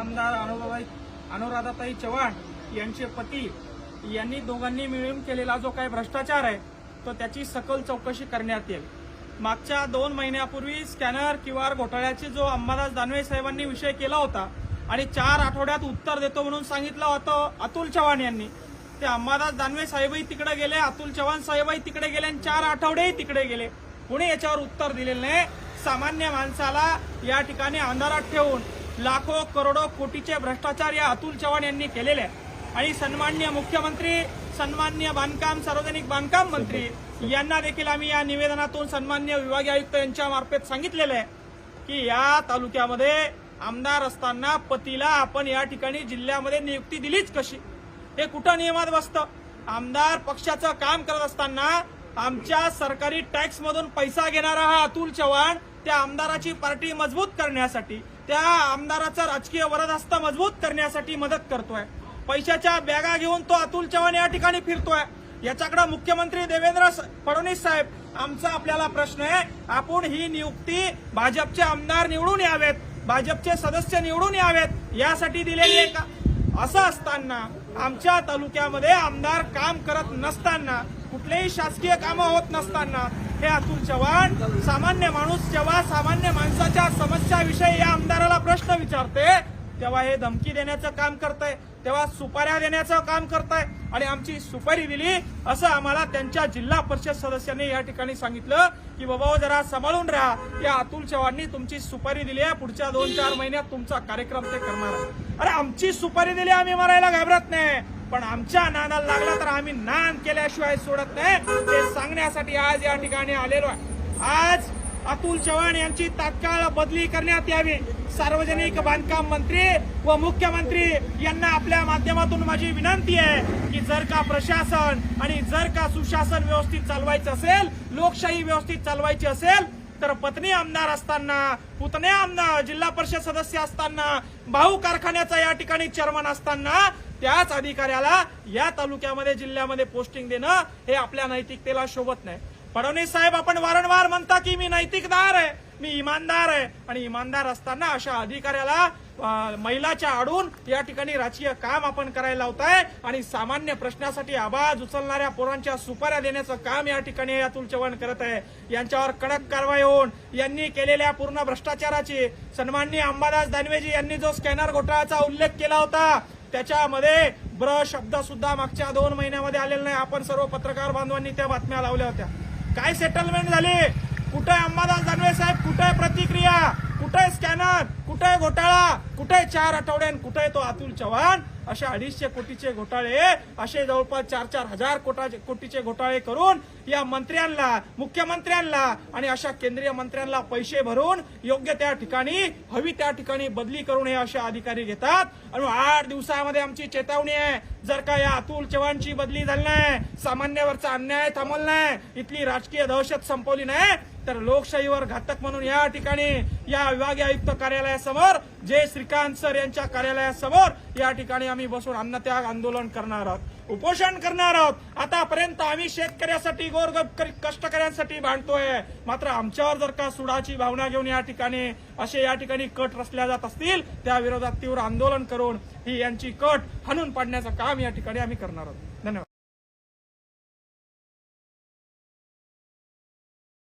आमदार अनुराधाताई चव्हाण यांचे पती यांनी दोघांनी मिळून केलेला जो काही भ्रष्टाचार आहे तो त्याची सखोल चौकशी करण्यात येईल। मागच्या 2 महिन्यापूर्वी स्कॅनर QR घोटाळ्याची जो अंबादास दानवे साहेबांनी विषय केला होता आणि 4 आठवड्यात उत्तर देतो म्हणून सांगितलं होतं अतुल चव्हाण यांनी, ते अंबादास दानवे साहेबही तिकडे गेले, अतुल चव्हाण साहेबही तिकडे गेले आणि 4 आठवडेही तिकडे गेले, कोणी याच्यावर उत्तर दिलेलं नाही। सामान्य माणसाला या ठिकाणी अंधारात ठेवून लाखो करोडो कोटीचे भ्रष्टाचार या अतुल चव्हाण यांनी केलेले आहे आणि सन्माननीय मुख्यमंत्री, सन्माननीय सार्वजनिक बांधकाम मंत्री यांना देखील आम्ही या निवेदनातून सन्माननीय विभागीय आयुक्त यांच्या मार्फत सांगितलेलं आहे की या तालुक्यामध्ये आमदार असताना पतीला आपण या ठिकाणी जिल्ह्यामध्ये नियुक्ती दिलीच कशी, हे कुठं नियमात बसतं। आमदार पक्षाचं काम करत असताना आमच्या सरकारी टॅक्स मधून पैसा घेणारा हा अतुल चव्हाण त्या आमदाराची पार्टी मजबूत करण्यासाठी, त्या आमदाराचा राजकीय वरदहस्त मजबूत करण्यासाठी मदत करतोय। पैशाच्या बॅगा घेऊन तो अतुल चव्हाण या ठिकाणी फिरतोय। याच्याकडे मुख्यमंत्री देवेंद्र फडणवीस साहेब, आमचा आपल्याला प्रश्न आहे, आपण ही नियुक्ती भाजपचे आमदार निवडून यावेत, भाजपचे सदस्य निवडून यावेत यासाठी दिलेली आहे का? असं असताना आमच्या तालुक्यामध्ये आमदार काम करत नसताना, कुठलेही शासकीय कामं होत नसताना हे अतुल चव्हाण सामान्य माणूस जेव्हा सामान्य माणसाच्या समस्याविषयी या आमदाराला प्रश्न विचारते तेव्हा हे धमकी देण्याचं काम करतंय, तेव्हा सुपाऱ्या देण्याचं काम करताय आणि आमची सुपारी दिली असं आम्हाला त्यांच्या जिल्हा परिषद सदस्यांनी या ठिकाणी सांगितलं की बाबा जरा सांभाळून राहा, या अतुल चव्हाणनी तुमची सुपारी दिली आहे, पुढच्या 2-4 महिन्यात तुमचा कार्यक्रम ते करणार आहे। अरे आमची सुपारी दिली, आम्ही मरायला घाबरत नाही, पण आमच्या नादाला लागला तर आम्ही नान केल्याशिवाय सोडत नाही, ते सांगण्यासाठी आज या ठिकाणी आलेलो आहे। आज अतुल चव्हाण यांची तात्काळ बदली करण्यात यावी। सार्वजनिक बांधकाम मंत्री व मुख्यमंत्री यांना आपल्या माध्यमातून माझी विनंती आहे की जर का प्रशासन आणि जर का सुशासन व्यवस्थित चालवायचं असेल, लोकशाही व्यवस्थित चालवायची असेल तर पत्नी आमदार असताना, पुतणे आमदार जिल्हा परिषद सदस्य असताना, भाऊ कारखान्याचा या ठिकाणी चेअरमन असताना त्याच अधिकाऱ्याला या तालुक्यामध्ये जिल्ह्यामध्ये पोस्टिंग देणं हे आपल्या नैतिकतेला शोभत नाही। फडणवीस साहेब, आपण वारंवार म्हणता की मी नैतिकदार आहे, मी इमानदार आहे, आणि इमानदार असताना अशा अधिकाऱ्याला महिलाच्या आडून या ठिकाणी राजकीय काम आपण करायला लावताय आणि सामान्य प्रश्नासाठी आवाज उचलणाऱ्या पोरांच्या सुपाऱ्या देण्याचं काम या ठिकाणी अतुल चव्हाण करत आहे। यांच्यावर कडक कारवाई होऊन यांनी केलेल्या पूर्ण भ्रष्टाचाराची, सन्माननीय अंबादास दानवेजी यांनी जो स्कॅनर घोटाळ्याचा उल्लेख केला होता त्याच्यामध्ये ब्र शब्द सुद्धा मागच्या 2 महिन्यामध्ये आलेला नाही। आपण सर्व पत्रकार बांधवांनी त्या बातम्या लावल्या होत्या। काय सेटलमेंट झाली, कुठे अंबादास दानवे साहेब, कुठे प्रतिक्रिया, कुठे स्कॅनर, कुठे घोटाळा, कुठे 4 आठवडे, कुठे तो अतुल चव्हाण? असे 250 कोटीचे घोटाळे, असे जवळपास 4-4 हजार कोटीचे घोटाळे करून या मंत्र्यांना, मुख्यमंत्र्यांना आणि अशा केंद्रीय मंत्र्यांना पैसे भरून योग्य त्या ठिकाणी, हवी त्या ठिकाणी बदली करून हे असे अधिकारी घेतात। आणि 8 दिवसामध्ये आमची चेतावणी आहे, जर का या अतुल चव्हाणची बदली झाली नाही, सामान्यावरचा अन्याय थांबवला नाही, इथली राजकीय दहशत संपवली नाही तर लोकशाहीवर घातक म्हणून या ठिकाणी या विभागीय आयुक्त कार्यालयासमोर, जे श्रीकांत सर यांच्या कार्यालयासमोर या ठिकाणी आम्ही बसून अन्नत्याग आंदोलन करणार आहोत, उपोषण करणार आहोत। आतापर्यंत आम्ही शेतकऱ्यासाठी, कष्टकऱ्यांसाठी भांडतोय, मात्र आमच्यावर जर का सुडाची भावना घेऊन या ठिकाणी असे या ठिकाणी कट रचल्या जात असतील त्या विरोधात तीव्र आंदोलन करून ही यांची कट हाणून पाडण्याचं काम या ठिकाणी आम्ही करणार आहोत।